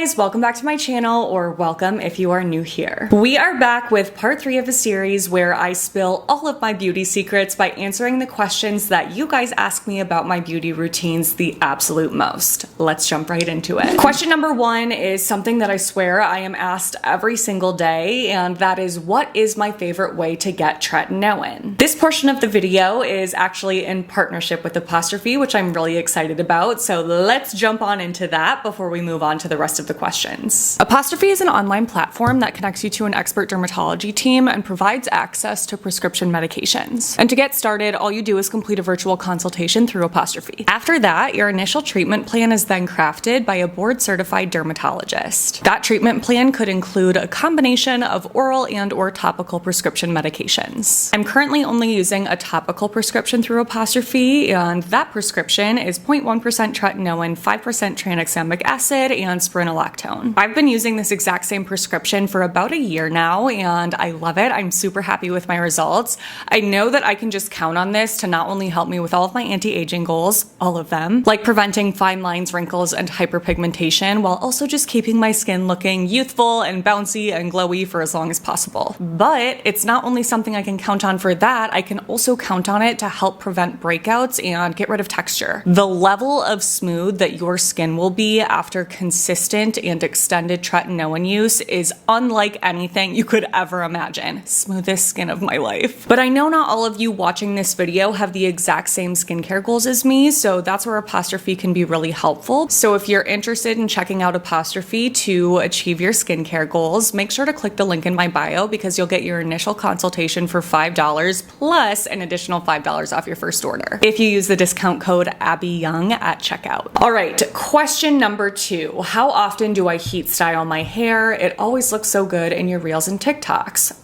guys, welcome back to my channel, or welcome if you are new here. We are back with part 3 of a series where I spill all of my beauty secrets by answering the questions that you guys ask me about my beauty routines the absolute most. Let's jump right into it. Question number 1 is something that I swear I am asked every single day, and that is, what is my favorite way to get tretinoin? This portion of the video is actually in partnership with Apostrophe, which I'm really excited about, so let's jump on into that before we move on to the rest of the questions. Apostrophe is an online platform that connects you to an expert dermatology team and provides access to prescription medications. And to get started, all you do is complete a virtual consultation through Apostrophe. After that, your initial treatment plan is then crafted by a board-certified dermatologist. That treatment plan could include a combination of oral and/or topical prescription medications. I'm currently only using a topical prescription through Apostrophe, and that prescription is 0.1% tretinoin, 5% tranexamic acid, and spironolactone. I've been using this exact same prescription for about a year now, and I love it. I'm super happy with my results. I know that I can just count on this to not only help me with all of my anti-aging goals, all of them, like preventing fine lines, wrinkles, and hyperpigmentation, while also just keeping my skin looking youthful and bouncy and glowy for as long as possible. But it's not only something I can count on for that, I can also count on it to help prevent breakouts and get rid of texture. The level of smooth that your skin will be after consistent and extended tretinoin use is unlike anything you could ever imagine. Smoothest skin of my life. But I know not all of you watching this video have the exact same skincare goals as me, so that's where Apostrophe can be really helpful. So if you're interested in checking out Apostrophe to achieve your skincare goals, make sure to click the link in my bio because you'll get your initial consultation for $5 plus an additional $5 off your first order if you use the discount code ABBYYOUNG at checkout. All right, question number 2. How often do I heat style my hair? It always looks so good in your reels and TikToks.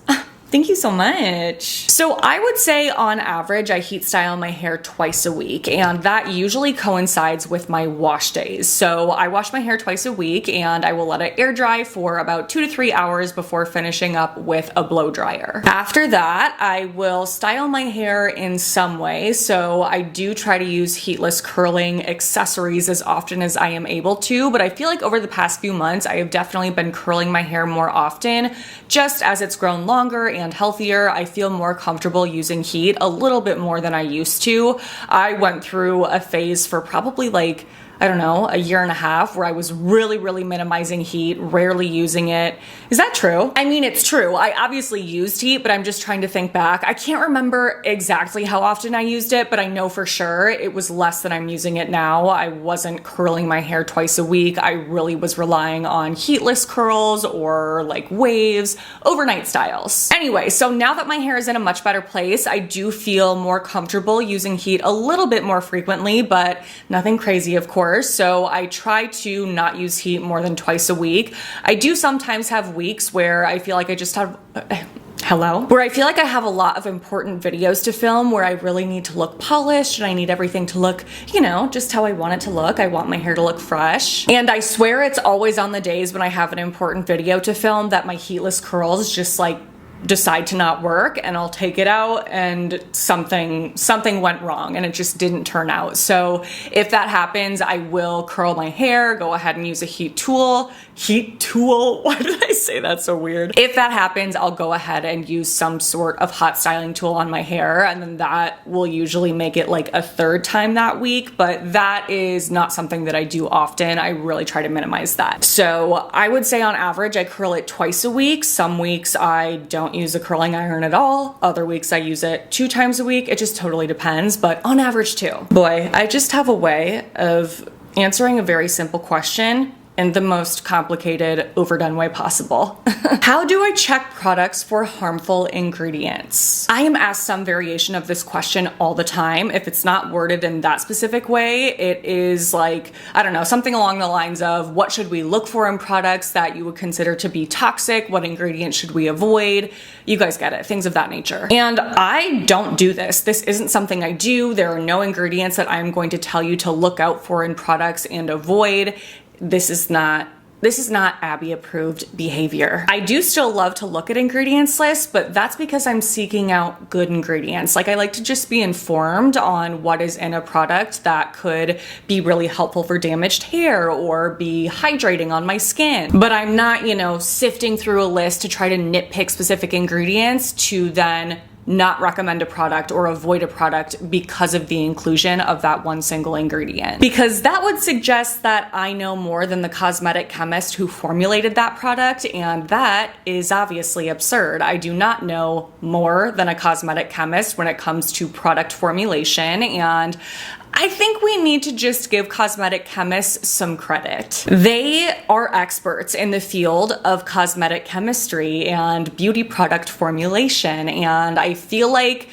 Thank you so much. So I would say on average, I heat style my hair twice a week, and that usually coincides with my wash days. So I wash my hair twice a week and I will let it air dry for about 2 to 3 hours before finishing up with a blow dryer. After that, I will style my hair in some way. So I do try to use heatless curling accessories as often as I am able to, but I feel like over the past few months, I have definitely been curling my hair more often, just as it's grown longer and healthier. I feel more comfortable using heat a little bit more than I used to. I went through a phase for probably like, I don't know, a year and a half where I was really minimizing heat, rarely using it. Is that true? I mean, it's true. I obviously used heat, but I'm just trying to think back. I can't remember exactly how often I used it, but I know for sure it was less than I'm using it now. I wasn't curling my hair twice a week. I really was relying on heatless curls or like waves, overnight styles. Anyway, so now that my hair is in a much better place, I do feel more comfortable using heat a little bit more frequently, but nothing crazy, of course. So I try to not use heat more than twice a week. I do sometimes have weeks where I feel like I just have where I feel like I have a lot of important videos to film where I really need to look polished and I need everything to look, you know, just how I want it to look. I want my hair to look fresh. And I swear it's always on the days when I have an important video to film that my heatless curls just like decide to not work, and I'll take it out and something went wrong and it just didn't turn out. So if that happens, I will curl my hair, go ahead and use a heat tool. Why did I say that so weird? If that happens, I'll go ahead and use some sort of hot styling tool on my hair, and then that will usually make it like a third time that week, but that is not something that I do often. I really try to minimize that. So I would say on average, I curl it twice a week. Some weeks I don't use a curling iron at all. Other weeks I use it 2 times a week. It just totally depends, but on average 2. Boy, I just have a way of answering a very simple question in the most complicated, overdone way possible. How do I check products for harmful ingredients? I am asked some variation of this question all the time. If it's not worded in that specific way, it is like, I don't know, something along the lines of, what should we look for in products that you would consider to be toxic? What ingredients should we avoid? You guys get it, things of that nature. And I don't do this. This isn't something I do. There are no ingredients that I'm going to tell you to look out for in products and avoid. This is not this is not Abby approved behavior. I do still love to look at ingredients lists, but that's because I'm seeking out good ingredients. Like I like to just be informed on what is in a product that could be really helpful for damaged hair or be hydrating on my skin. But I'm not, sifting through a list to try to nitpick specific ingredients to then not recommend a product or avoid a product because of the inclusion of that one single ingredient. Because that would suggest that I know more than the cosmetic chemist who formulated that product, and that is obviously absurd. I do not know more than a cosmetic chemist when it comes to product formulation, and I think we need to just give cosmetic chemists some credit. They are experts in the field of cosmetic chemistry and beauty product formulation, and I feel like,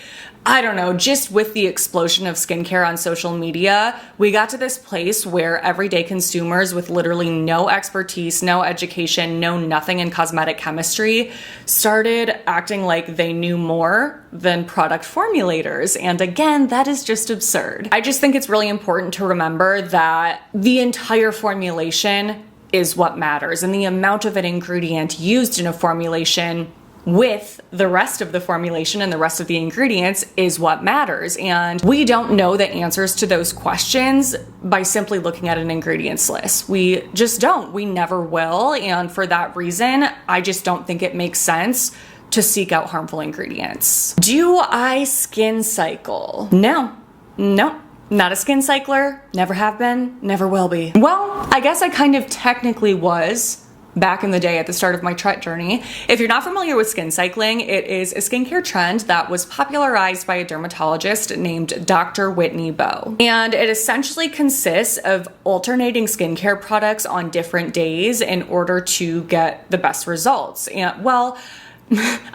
I don't know, just with the explosion of skincare on social media, we got to this place where everyday consumers with literally no expertise, no education, no nothing in cosmetic chemistry started acting like they knew more than product formulators. And again, that is just absurd. I just think it's really important to remember that the entire formulation is what matters, and the amount of an ingredient used in a formulation with the rest of the formulation and the rest of the ingredients is what matters. And we don't know the answers to those questions by simply looking at an ingredients list. We just don't. We never will. And for that reason, I just don't think it makes sense to seek out harmful ingredients. Do I skin cycle? No. Not a skin cycler. Never have been. Never will be. Well, I guess I kind of technically was back in the day at the start of my Tret journey. If you're not familiar with skin cycling, it is a skincare trend that was popularized by a dermatologist named Dr. Whitney Bowe. And it essentially consists of alternating skincare products on different days in order to get the best results. And well,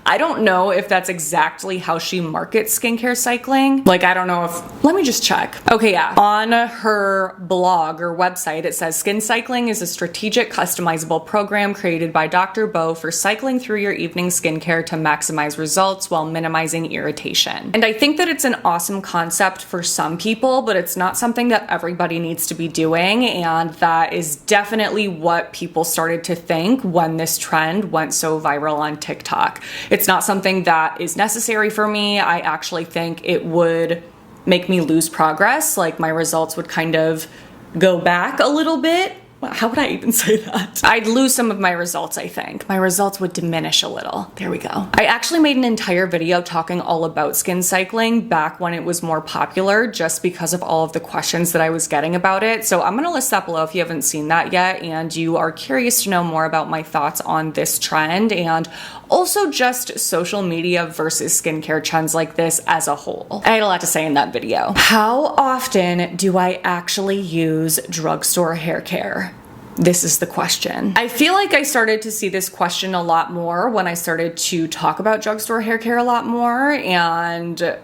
I don't know if that's exactly how she markets skincare cycling. Like, I don't know if, let me just check. Okay, yeah. On her blog or website, it says skin cycling is a strategic customizable program created by Dr. Bowe for cycling through your evening skincare to maximize results while minimizing irritation. And I think that it's an awesome concept for some people, but it's not something that everybody needs to be doing. And that is definitely what people started to think when this trend went so viral on TikTok. It's not something that is necessary for me. I actually think it would make me lose progress. Like my results would kind of go back a little bit. How would I even say that? I'd lose some of my results, I think. My results would diminish a little. There we go. I actually made an entire video talking all about skin cycling back when it was more popular, just because of all of the questions that I was getting about it. So I'm gonna list that below if you haven't seen that yet and you are curious to know more about my thoughts on this trend and also just social media versus skincare trends like this as a whole. I had a lot to say in that video. How often do I actually use drugstore hair care? This is the question. I feel like I started to see this question a lot more when I started to talk about drugstore hair care a lot more, and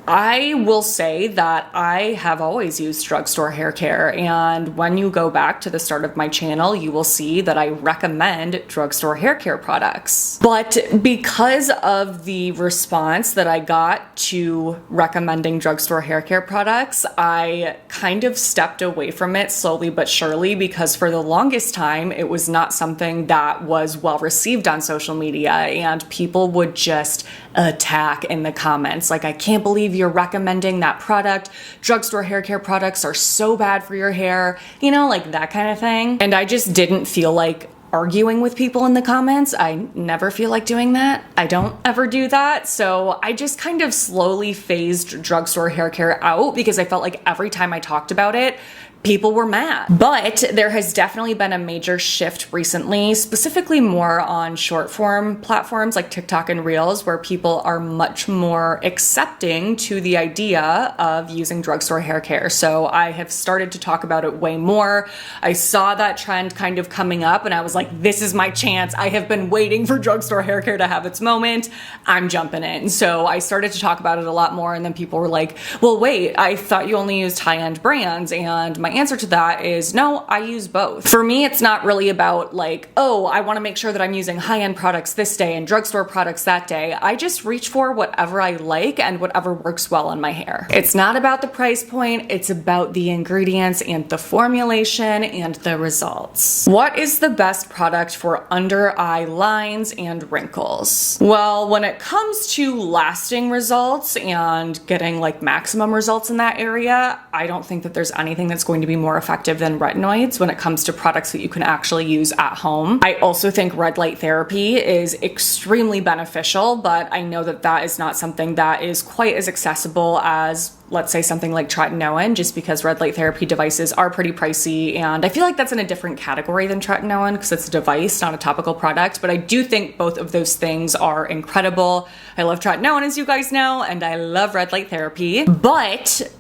I will say that I have always used drugstore hair care, and when you go back to the start of my channel, you will see that I recommend drugstore hair care products. But because of the response that I got to recommending drugstore hair care products, I kind of stepped away from it slowly but surely, because for the longest time, it was not something that was well received on social media, and people would just attack in the comments. Like, I can't believe you're recommending that product. Drugstore hair care products are so bad for your hair, like that kind of thing. And I just didn't feel like arguing with people in the comments. I never feel like doing that. I don't ever do that. So I just kind of slowly phased drugstore hair care out because I felt like every time I talked about it, people were mad. But there has definitely been a major shift recently, specifically more on short form platforms like TikTok and Reels, where people are much more accepting to the idea of using drugstore hair care. So I have started to talk about it way more. I saw that trend kind of coming up and I was like, this is my chance. I have been waiting for drugstore hair care to have its moment. I'm jumping in. So I started to talk about it a lot more, and then people were like, well, wait, I thought you only used high-end brands. And my answer to that is no, I use both. For me, it's not really about like, oh, I want to make sure that I'm using high-end products this day and drugstore products that day. I just reach for whatever I like and whatever works well on my hair. It's not about the price point, it's about the ingredients and the formulation and the results. What is the best product for under eye lines and wrinkles? Well, when it comes to lasting results and getting like maximum results in that area, I don't think that there's anything that's going to be more effective than retinoids when it comes to products that you can actually use at home. I also think red light therapy is extremely beneficial, but I know that that is not something that is quite as accessible as, let's say, something like Tretinoin, just because red light therapy devices are pretty pricey, and I feel like that's in a different category than Tretinoin because it's a device, not a topical product, but I do think both of those things are incredible. I love Tretinoin, as you guys know, and I love red light therapy, but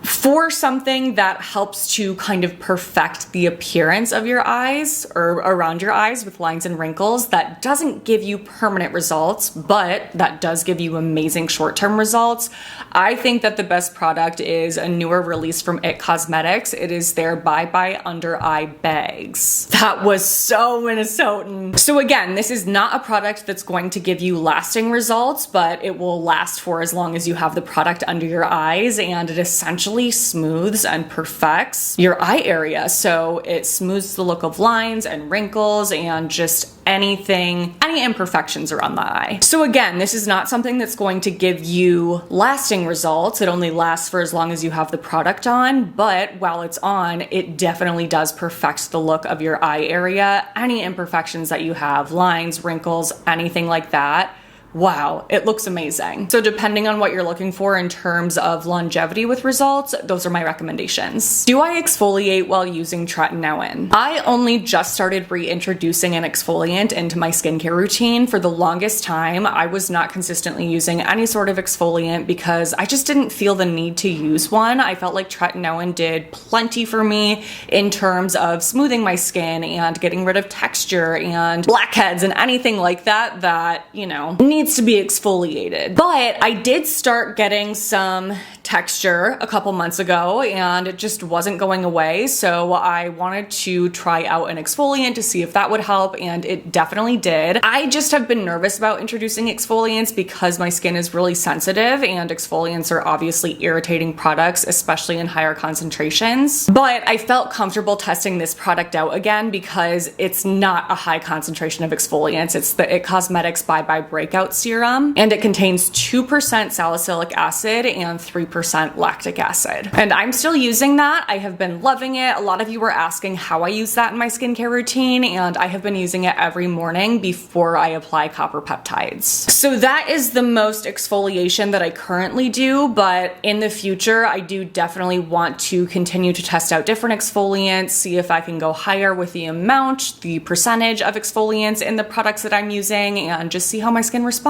for something that helps to kind of perfect the appearance of your eyes or around your eyes with lines and wrinkles, that doesn't give you permanent results, but that does give you amazing short-term results, I think that the best product is a newer release from IT Cosmetics. It is their Bye Bye Under Eye Bags. That was so Minnesotan. So again, this is not a product that's going to give you lasting results, but it will last for as long as you have the product under your eyes, and it essentially smooths and perfects your eye area. So it smooths the look of lines and wrinkles and just anything, any imperfections around the eye. So again, this is not something that's going to give you lasting results. It only lasts for as long as you have the product on, but while it's on, it definitely does perfect the look of your eye area. Any imperfections that you have, lines, wrinkles, anything like that, wow, it looks amazing. So depending on what you're looking for in terms of longevity with results, those are my recommendations. Do I exfoliate while using Tretinoin? I only just started reintroducing an exfoliant into my skincare routine. For the longest time, I was not consistently using any sort of exfoliant because I just didn't feel the need to use one. I felt like Tretinoin did plenty for me in terms of smoothing my skin and getting rid of texture and blackheads and anything like that that, you know, needs to be exfoliated. But I did start getting some texture a couple months ago and it just wasn't going away. So I wanted to try out an exfoliant to see if that would help, and it definitely did. I just have been nervous about introducing exfoliants because my skin is really sensitive and exfoliants are obviously irritating products, especially in higher concentrations. But I felt comfortable testing this product out again because it's not a high concentration of exfoliants. It's the IT Cosmetics Bye Bye Breakout Serum, and it contains 2% salicylic acid and 3% lactic acid. And I'm still using that. I have been loving it. A lot of you were asking how I use that in my skincare routine, and I have been using it every morning before I apply copper peptides. So that is the most exfoliation that I currently do, but in the future, I do definitely want to continue to test out different exfoliants, see if I can go higher with the amount, the percentage of exfoliants in the products that I'm using, and just see how my skin responds.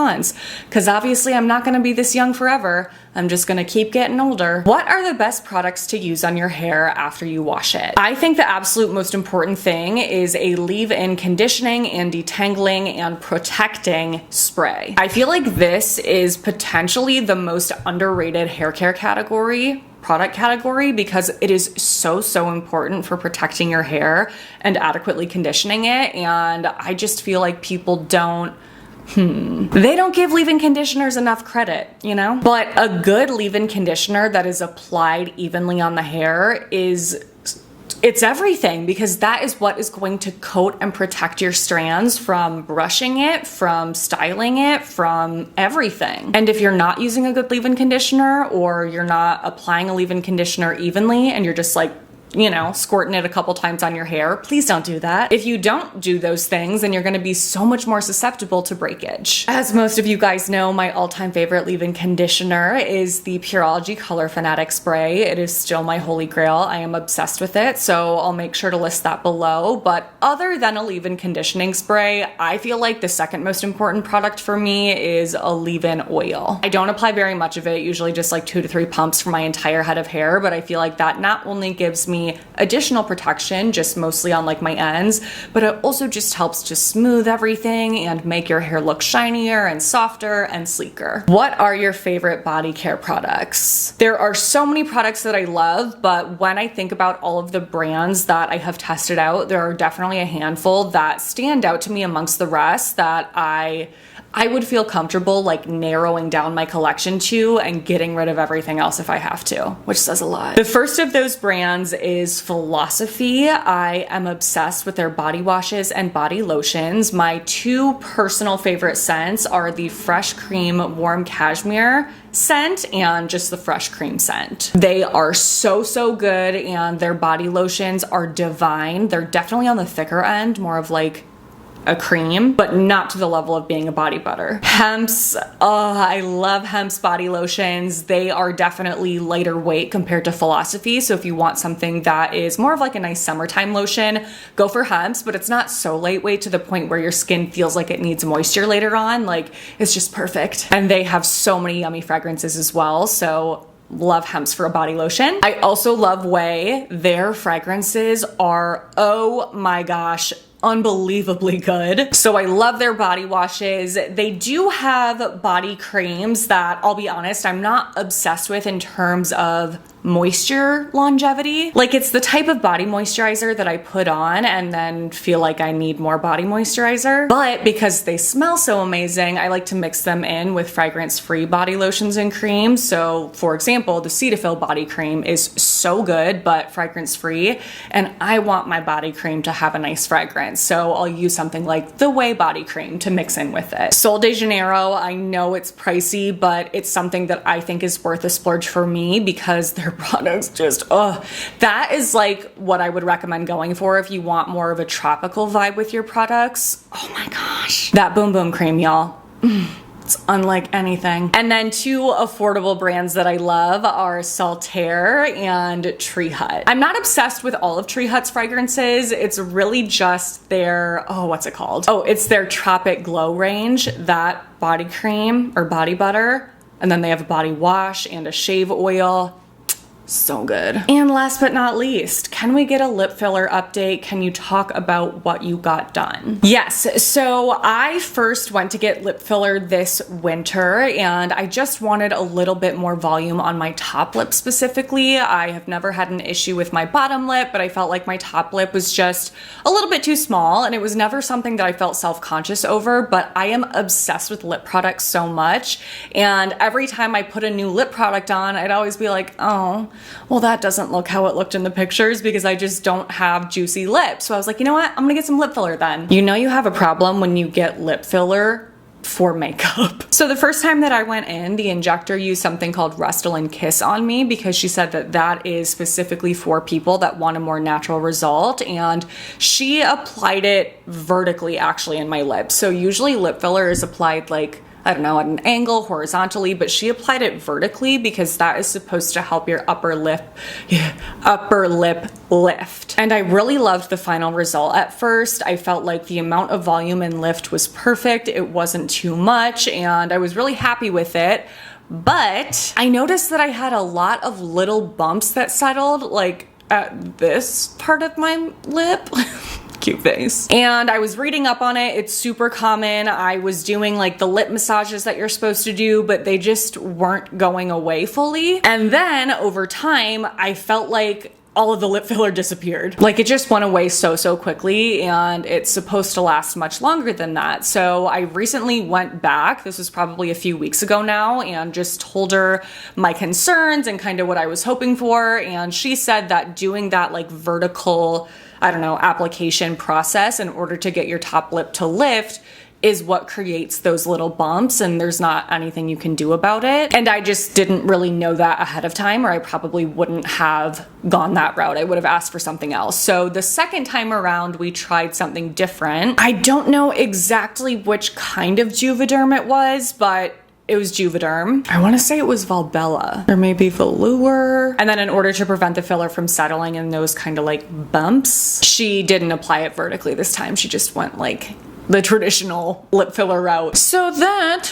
Because obviously I'm not going to be this young forever. I'm just going to keep getting older. What are the best products to use on your hair after you wash it? I think the absolute most important thing is a leave-in conditioning and detangling and protecting spray. I feel like this is potentially the most underrated hair care product category because it is so important for protecting your hair and adequately conditioning it, and I just feel like people don't give leave-in conditioners enough credit, you know? But a good leave-in conditioner that is applied evenly on the hair it's everything, because that is what is going to coat and protect your strands from brushing it, from styling it, from everything. And if you're not using a good leave-in conditioner, or you're not applying a leave-in conditioner evenly and you're just like, you know, squirting it a couple times on your hair, please don't do that. If you don't do those things, then you're going to be so much more susceptible to breakage. As most of you guys know, my all-time favorite leave-in conditioner is the Pureology Color Fanatic spray. It is still my holy grail. I am obsessed with it, so I'll make sure to list that below. But other than a leave-in conditioning spray, I feel like the second most important product for me is a leave-in oil. I don't apply very much of it, usually just like 2 to 3 pumps for my entire head of hair, but I feel like that not only gives me me additional protection, just mostly on like my ends, but it also just helps to smooth everything and make your hair look shinier and softer and sleeker. What are your favorite body care products? There are so many products that I love, but when I think about all of the brands that I have tested out, there are definitely a handful that stand out to me amongst the rest that I would feel comfortable like narrowing down my collection to and getting rid of everything else if I have to, which says a lot. The first of those brands is Philosophy. I am obsessed with their body washes and body lotions. My two personal favorite scents are the Fresh Cream Warm Cashmere scent and just the Fresh Cream scent. They are so good, and their body lotions are divine. They're definitely on the thicker end, more of like a cream, but not to the level of being a body butter. Hemp's, I love Hemp's body lotions. They are definitely lighter weight compared to Philosophy. So if you want something that is more of like a nice summertime lotion, go for Hemp's, but it's not so lightweight to the point where your skin feels like it needs moisture later on. Like, it's just perfect. And they have so many yummy fragrances as well. So love Hemp's for a body lotion. I also love Way. Their fragrances are, oh my gosh, unbelievably good. So I love their body washes. They do have body creams that, I'll be honest, I'm not obsessed with in terms of moisture longevity. Like, it's the type of body moisturizer that I put on and then feel like I need more body moisturizer. But because they smell so amazing, I like to mix them in with fragrance-free body lotions and creams. So for example, the Cetaphil body cream is so good, but fragrance-free, and I want my body cream to have a nice fragrance. So I'll use something like the Way body cream to mix in with it. Sol de Janeiro, I know it's pricey, but it's something that I think is worth a splurge for me because their products just, that is like what I would recommend going for if you want more of a tropical vibe with your products. Oh my gosh. That Boom Boom cream, y'all. It's unlike anything. And then two affordable brands that I love are Saltaire and Tree Hut. I'm not obsessed with all of Tree Hut's fragrances. It's really just their, what's it called? Oh, it's their Tropic Glow range, that body cream or body butter. And then they have a body wash and a shave oil. So good. And last but not least, can we get a lip filler update? Can you talk about what you got done? Yes, so I first went to get lip filler this winter, and I just wanted a little bit more volume on my top lip specifically. I have never had an issue with my bottom lip, but I felt like my top lip was just a little bit too small, and it was never something that I felt self-conscious over, but I am obsessed with lip products so much, and every time I put a new lip product on, I'd always be like, oh, well, that doesn't look how it looked in the pictures because I just don't have juicy lips. So I was like, you know what? I'm gonna get some lip filler then. You know you have a problem when you get lip filler for makeup. So the first time that I went in, the injector used something called Restylane Kiss on me because she said that that is specifically for people that want a more natural result, and she applied it vertically actually in my lips. So usually lip filler is applied like, I don't know, at an angle, horizontally, but she applied it vertically because that is supposed to help your upper lip lift. And I really loved the final result at first. I felt like the amount of volume and lift was perfect. It wasn't too much, and I was really happy with it. But I noticed that I had a lot of little bumps that settled, like at this part of my lip. Cute face. And I was reading up on it. It's super common. I was doing like the lip massages that you're supposed to do, but they just weren't going away fully. And then over time, I felt like all of the lip filler disappeared. Like, it just went away so quickly, and it's supposed to last much longer than that. So I recently went back, this was probably a few weeks ago now, and just told her my concerns and kind of what I was hoping for. And she said that doing that like vertical, I don't know, application process in order to get your top lip to lift is what creates those little bumps, and there's not anything you can do about it. And I just didn't really know that ahead of time, or I probably wouldn't have gone that route. I would have asked for something else. So the second time around, we tried something different. I don't know exactly which kind of Juvederm it was, but it was Juvederm. I want to say it was Volbella or maybe Velour. And then in order to prevent the filler from settling in those kind of like bumps, she didn't apply it vertically this time. She just went like the traditional lip filler route. So that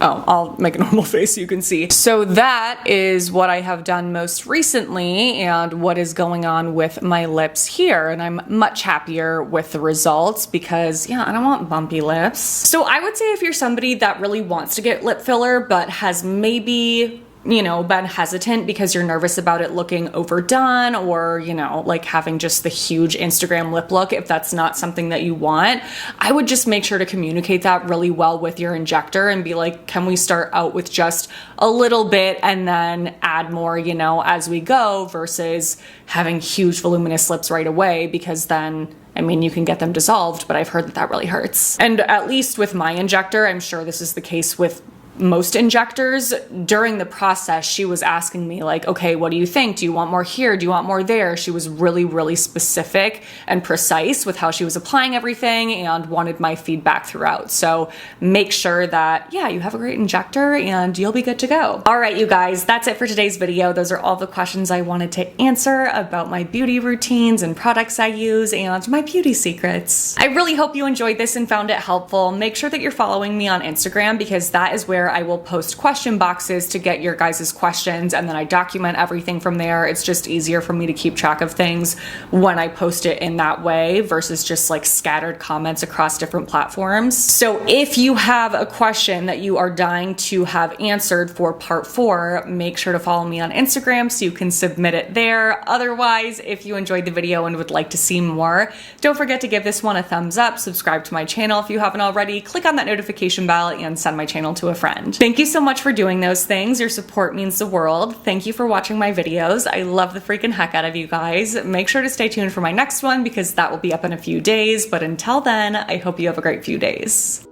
Oh, I'll make a normal face so you can see. So that is what I have done most recently and what is going on with my lips here. And I'm much happier with the results because, yeah, I don't want bumpy lips. So I would say if you're somebody that really wants to get lip filler but has maybe, you know, been hesitant because you're nervous about it looking overdone or, you know, like having just the huge Instagram lip look, if that's not something that you want, I would just make sure to communicate that really well with your injector and be like, can we start out with just a little bit and then add more, you know, as we go, versus having huge voluminous lips right away, because then, I mean, you can get them dissolved, but I've heard that that really hurts. And at least with my injector, I'm sure this is the case with most injectors, during the process, she was asking me like, okay, what do you think? Do you want more here? Do you want more there? She was really, really specific and precise with how she was applying everything and wanted my feedback throughout. So make sure that, yeah, you have a great injector and you'll be good to go. All right, you guys, that's it for today's video. Those are all the questions I wanted to answer about my beauty routines and products I use and my beauty secrets. I really hope you enjoyed this and found it helpful. Make sure that you're following me on Instagram, because that is where I will post question boxes to get your guys' questions, and then I document everything from there. It's just easier for me to keep track of things when I post it in that way versus just like scattered comments across different platforms. So if you have a question that you are dying to have answered for part 4, make sure to follow me on Instagram so you can submit it there. Otherwise, if you enjoyed the video and would like to see more, don't forget to give this one a thumbs up, subscribe to my channel if you haven't already, click on that notification bell, and send my channel to a friend. Thank you so much for doing those things. Your support means the world. Thank you for watching my videos. I love the freaking heck out of you guys. Make sure to stay tuned for my next one because that will be up in a few days. But until then, I hope you have a great few days.